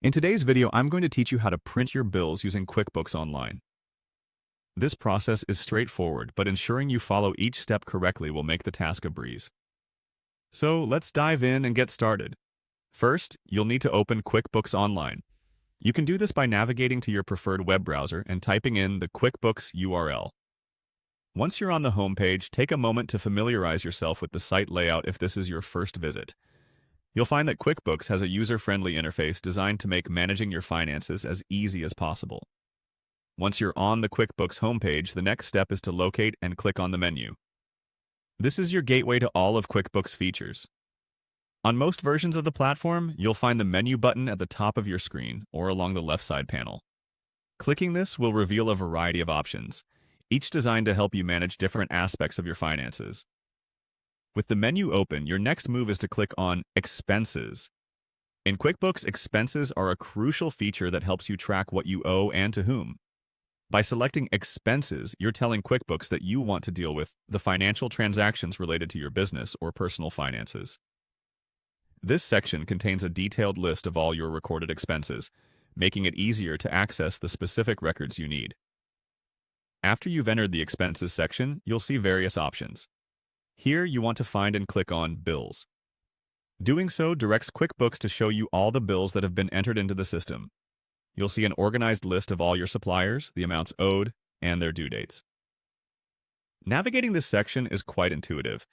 In today's video, I'm going to teach you how to print your bills using QuickBooks Online. This process is straightforward, but ensuring you follow each step correctly will make the task a breeze. So let's dive in and get started. First, you'll need to open QuickBooks Online. You can do this by navigating to your preferred web browser and typing in the QuickBooks URL. Once you're on the home page, take a moment to familiarize yourself with the site layout if this is your first visit. You'll find that QuickBooks has a user-friendly interface designed to make managing your finances as easy as possible. Once you're on the QuickBooks homepage, the next step is to locate and click on the menu. This is your gateway to all of QuickBooks features. On most versions of the platform, you'll find the menu button at the top of your screen or along the left side panel. Clicking this will reveal a variety of options, each designed to help you manage different aspects of your finances. With the menu open, your next move is to click on Expenses. In QuickBooks, expenses are a crucial feature that helps you track what you owe and to whom. By selecting Expenses, you're telling QuickBooks that you want to deal with the financial transactions related to your business or personal finances. This section contains a detailed list of all your recorded expenses, making it easier to access the specific records you need. After you've entered the Expenses section, you'll see various options. Here, you want to find and click on Bills. Doing so directs QuickBooks to show you all the bills that have been entered into the system. You'll see an organized list of all your suppliers, the amounts owed, and their due dates. Navigating this section is quite intuitive,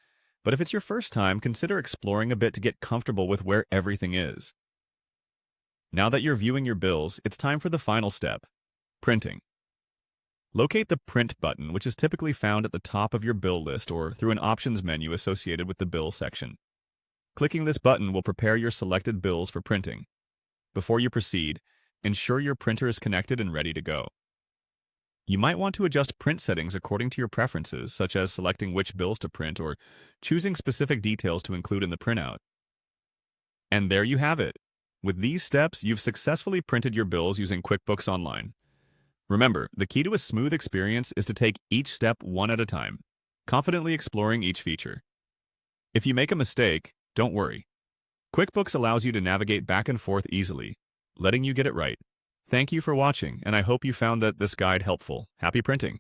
but if it's your first time, consider exploring a bit to get comfortable with where everything is. Now that you're viewing your bills, it's time for the final step, printing. Locate the Print button, which is typically found at the top of your bill list or through an options menu associated with the bill section. Clicking this button will prepare your selected bills for printing. Before you proceed, ensure your printer is connected and ready to go. You might want to adjust print settings according to your preferences, such as selecting which bills to print or choosing specific details to include in the printout. And there you have it. With these steps, you've successfully printed your bills using QuickBooks Online. Remember, the key to a smooth experience is to take each step one at a time, confidently exploring each feature. If you make a mistake, don't worry. QuickBooks allows you to navigate back and forth easily, letting you get it right. Thank you for watching, and I hope you found this guide helpful. Happy printing!